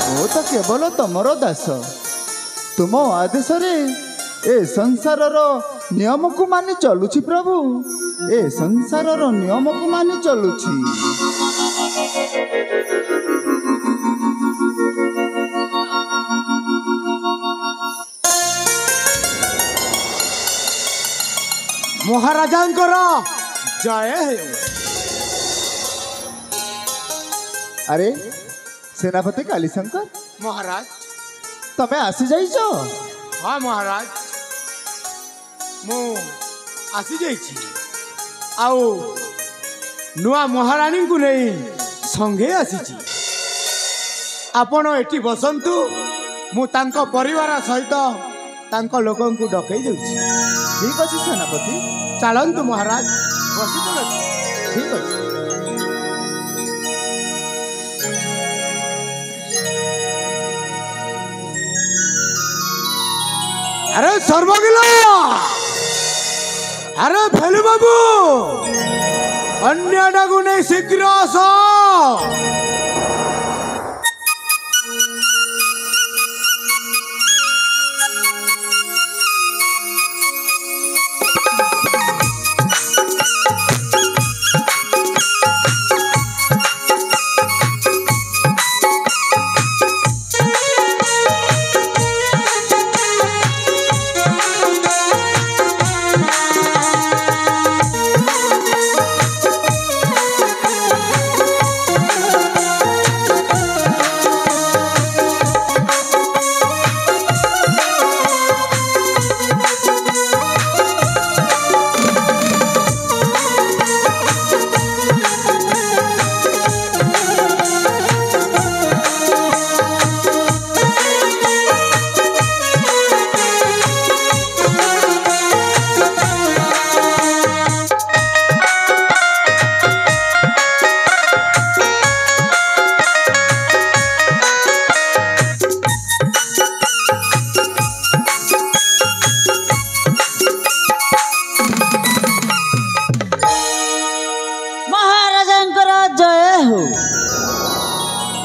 मो तो केवल तमर दास तुम आदेश रे ए संसार नियम को मानि चलुछि प्रभु ए संसार नियम को मानि चलुछि। महाराजांकर जय हे। अरे सेनापति कालीशंकर महाराज तमे आसी जाइछ। हाँ महाराज मु आसी जाइछि आउ नुआ महारानी को नहीं संगे आसीछि। आपण एठी बसंतु मु तांको परिवार सहित तांको लोकन को डकई देउछि। ठीक अछि सेनापति चलंतु महाराज बसी पड़त। ठीक अछि। अरे सर्वगिला अरे भेलु बाबू अन्य डाकू नहीं शीघ्र आस।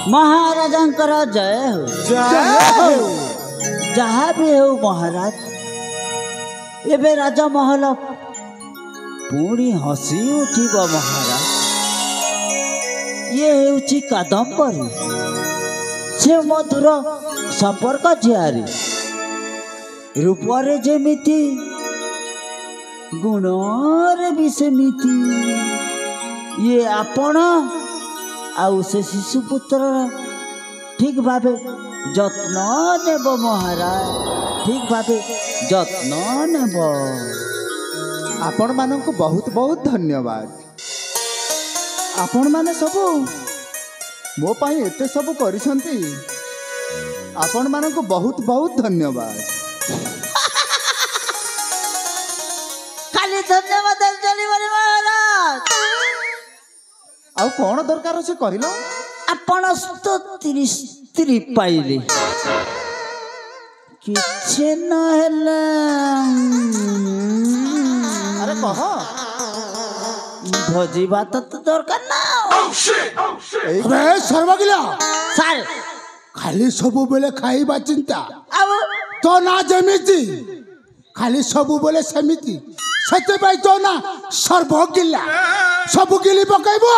महाराजांकर जय हो जय हो। जहाँ भी हो महाराज एबे राजा महल पुणी हसी उठिब महाराज। ये हेउची कादम्बरी से मधुर संपर्क झियारी रूपरे जेमिति गुणरे भी सेमिति ये आपण आउ से शिशुपुत्र ठीक भावे जत्न नेब महाराज ठीक भावे जत्न नेब। आपण मानक बहुत बहुत धन्यवाद। आपण माने सब मो पाई एते सब करिसंती आपण मानक बहुत बहुत धन्यवाद। खाली धन्यवाद चलिबरे महाराज आउ कौन दरकार से कहलो आपण तो स्त्री पाइले किछे न हेला। अरे कह भोजी बात तो दरकार ना। अरे सर्वगिला सार खाली सबु बेले खाइबा चिंता अब तो ना जेमिति खाली सबु बेले सेमिति सते भाई तो ना सर्वगिला सबु गिली पकाइबो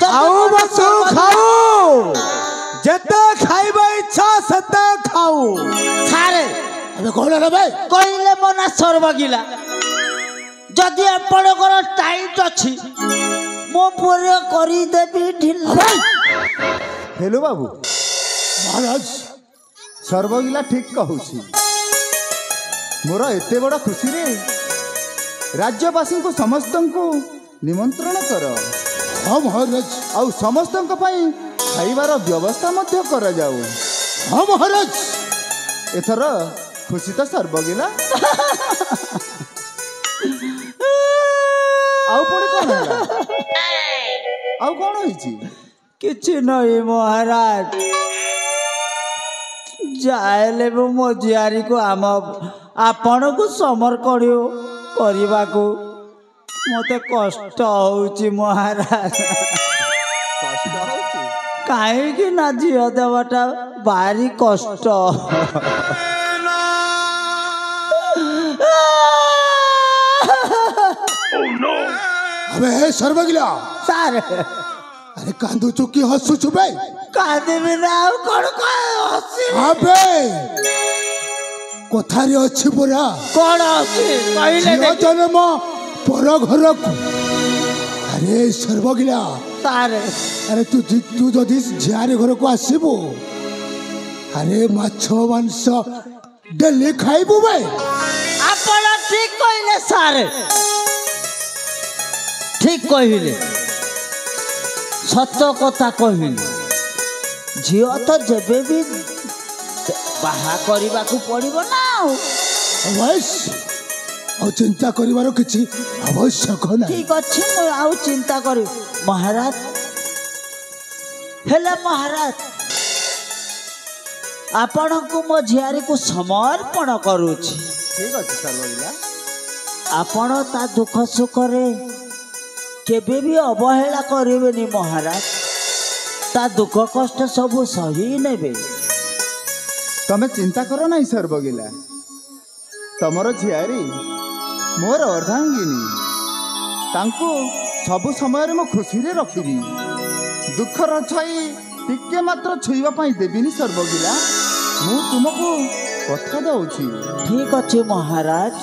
आउ बसु खाओ जते खाइबा इच्छा सते खाओ। सारे अबे कोन रे भाई कहले मना सर्वगिला जदि आपणकर टाइट अछि मो पूरे करी देबी ढिला। हेलो बाबू महाराज सर्वगिला ठीक कहूछि मोर एते बड़ खुशी रे राज्यवासी को समस्त को निमंत्रण कर। हाँ महाराज। आउ समस्त खाइबार व्यवस्था मध्य करा जाऊ। हाँ महाराज। एथर खुशी तो सर्वगिला। आउ पुणी कौन है? आउ कौन होइछि? किछि नहीं महाराज, जाएले मो जियारी को आम आपण को समर्पण करने को मते कष्ट होउछि महाराज। कष्ट होउछि कहीं ना झील देवाटा भारी कष्ट। अबे सर्वगिला सार अरे कांदू चुकी हसु छुबे कांदे ना कौन हसी अबे कथारे अछि पुरा कौन हसी कहले जन्म पर घर को। अरे सर्वगिला सार अरे तू जदि झियारी घर को आसबू अरे माछ मांस डेली खाइबू बे। आपण ठीक कहले सार, ठीक कहले सत कथा कहले। झील तो जेबे भी बाहा करने को पड़ो ना। अवश्य और चिंता करिवार किछि आवश्यक ना। ठीक अच्छे आउ चिंता कर महाराज। हेले महाराज आपण को मो झियारी को समर्पण करूछि। ठीक अछि सर्वगिला। आपण ता दुख सुख रे केबे भी अवहेला करिवेनी महाराज। ता दुख कष्ट सब सही नेबे। तमे चिंता करो नहीं सर्वगिला। तमर झियारी मोर अर्धांगिनी, तांको सबु समय मो खुशी रे रखिबी। दुखर छाई टिके मात्र छुईबा पाई देबिनी सर्वगिला। मु तुमको कथा दउछि। ठीक अच्छे महाराज।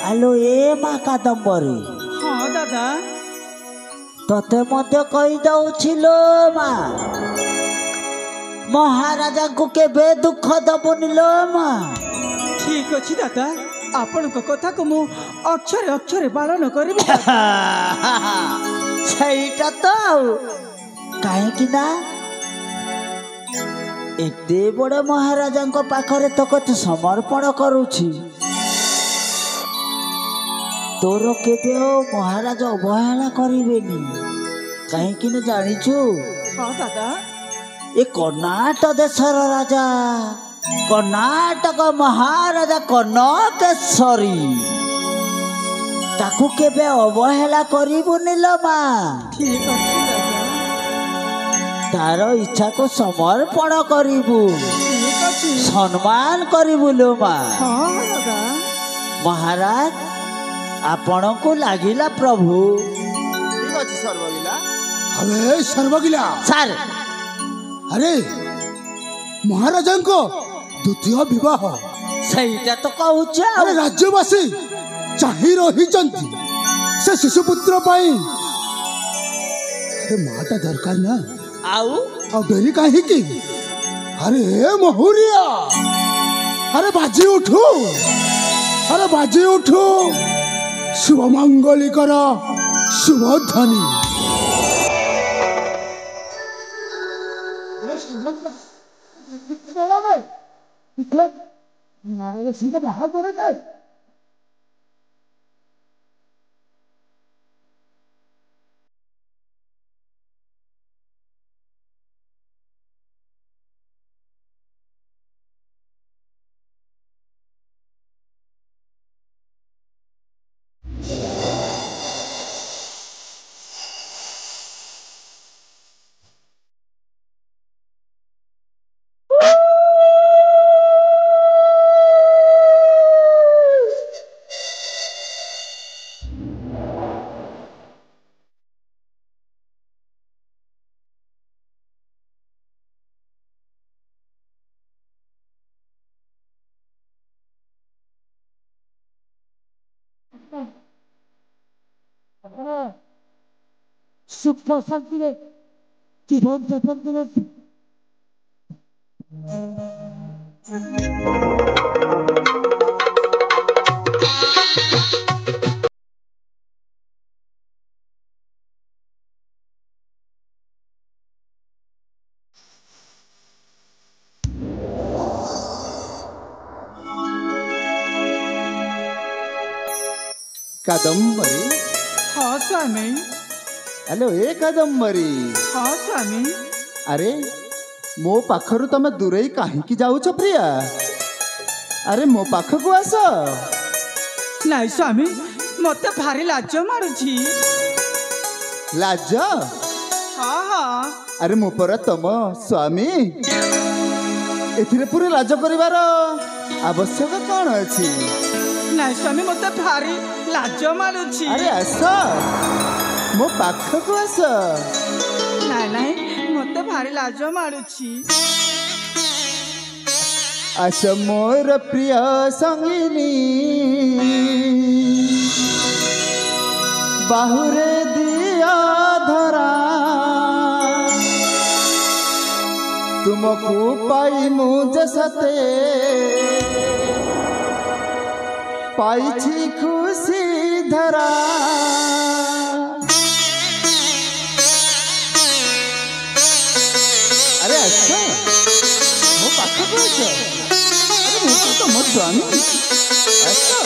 आलो ए मा कादम्बरी। हाँ दादा। तते मते कही दउछिलो मा, महाराजा को केबे दुख दबुनि लो मा। ठीक अच्छी दादा, आपण को कथा को मु अक्षरे अक्षरे पालन करिबि। सहीटा तो काहे कि ना एते बड़े महाराजा को पाखरे तो कत समर्पण करूछि। तोर केबे महाराज अवहेला करिवेनी। काहे कि ना जानिछु? हाँ दादा। ए कर्नाटक देशर राजा, कर्नाटक महाराजा कनकेश्वरी, ताकू केबे अवहेला करिबुनि लो मा। ठीक अच्छी दादा। तार इच्छा को समर्पण करिबु, ठीक अच्छी। सम्मान करिबु लो मा। हाँ दादा। महाराज आपण को लागिला प्रभु। ठीक अछि सर्वगिला। अबे सर्वगिला सार अरे महाराजा को द्वितीय विवाह सहीटा तो कहूछ। अरे राज्यवासी चाहि रहिचंती से शिशुपुत्र पाई। अरे माटा दरकार ना आउ डेरी काहे की? अरे महुरिया अरे बाजी उठू, अरे बाजी उठू, शुभ मंगली कर शुभ ध्वनि। सुख शांति जीवन जापन कादंबरी हाँ स्वामी। हेलो ए कादंबरी हाँ स्वामी। अरे मो पाखरु तमे दूरे कहीं जाऊच प्रिया अरे मो पाखक आस नाई स्वामी मते भारी लाज मारुछि। लाज हाँ हाँ अरे मो पर तम स्वामी एथिरे पूरे लाज करिवार आवश्यक कौन अछि? नाई स्वामी मते भारी लाज मारुछि। अरे आस मो पाखक आस। नाई नाई मते भारी लाज मारुछि। आस मोर प्रिय संगिनी बाहुरे दिया धरा तुमको पाई मुझे सते पाई खुशी धरा। अरे अच्छा मो पाखक आस अरे मो तो मो स्वामी अच्छा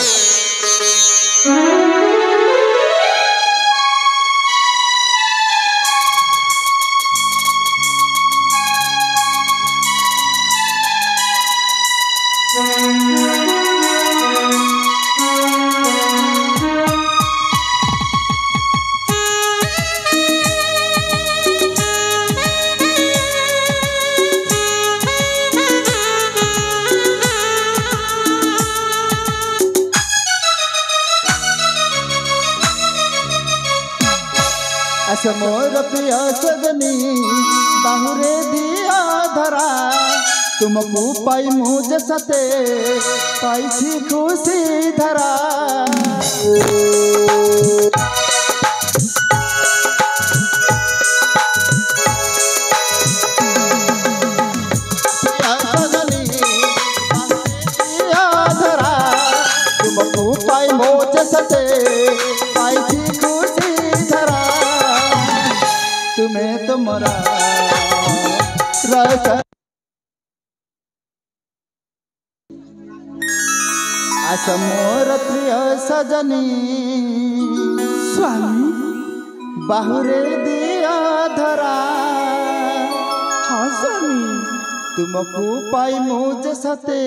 आस मोर प्रिय सजनी बाहुरे दिया धरा तुमको पाई मुझे सते पाई खुशी धरा। तुमको पाई मुझे सते पाई खुशी धरा तुम्हें तुम्हारा रस। आस मोर प्रिय सजनी स्वामी बाहुरे दिया धरा हाँ स्वामी तुमको पाई मुझे सते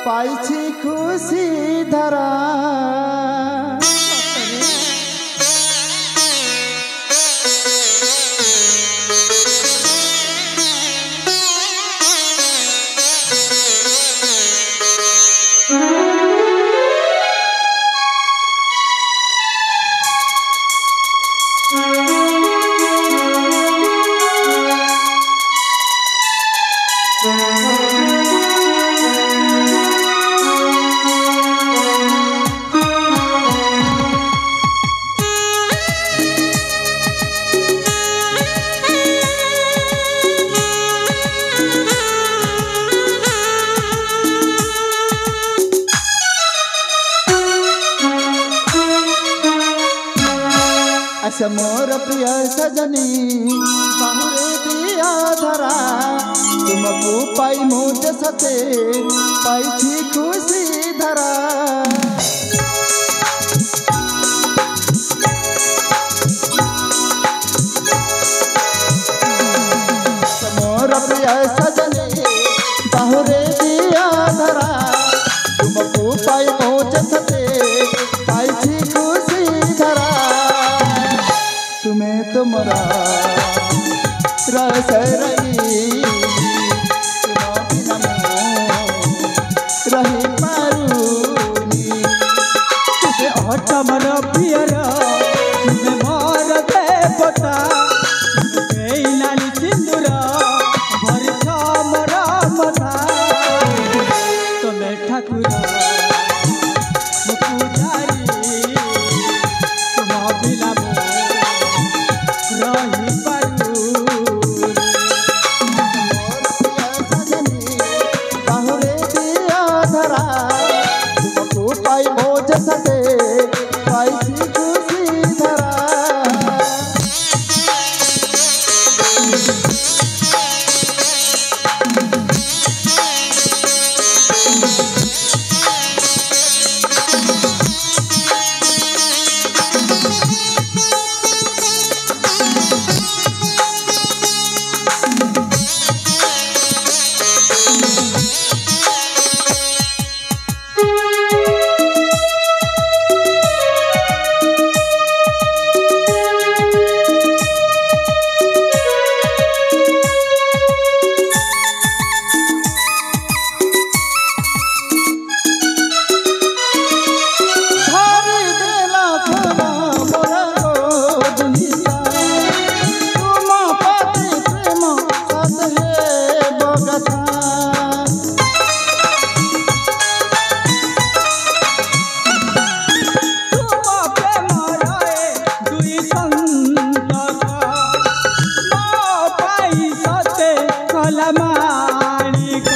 पाई खुशी धरा। आस मोर प्रिय सजनी बाहुरे दिया धरा तुमको पाई मुझे सते पाई खुशी धरा। मोर प्रिय सजनी बाहुरे दिया धरा तुमको पाई मुझे सते पाई खुशी धरा तुम्हें तुम्हारा रस रही रही पारूनी तुझे अटमर प्रियर तुझे मोर देवता तुझे नाली सिंदूर भरिथा मोर मथा तुम्हें ठाकुर पूजारी तुम बिना रही पारू। बाहुरे दिया धरा तुमको पाई मोज सते पाई गला माणिक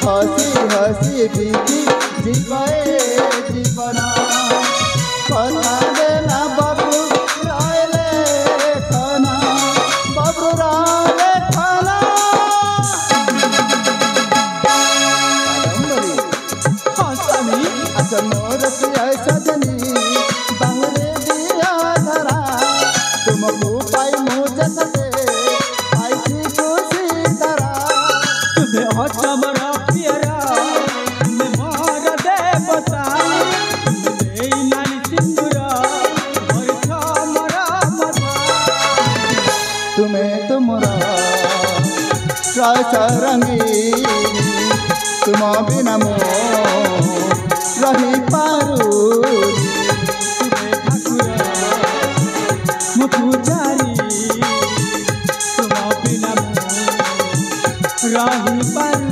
हसी हसी बीती जीवे जीवन कथा देना बबू रायले खाना बबू रायले खाना हाँ स्वामी अच्छा मोर प्रिय सजनी बाहुरे दिया धरा तुमको पाई मुझे सके आई थी खुशी धरा तुम्हें अचमर पियरा तुम्हें मोर देवता तुम्हें नानी सिंदूर मोर छमर मथा तुम्हें तुमरा रस रंगी तुम बिना मो रही पारू तुम्हें ठाकुर मो पूजारी तुम बिना रही पारू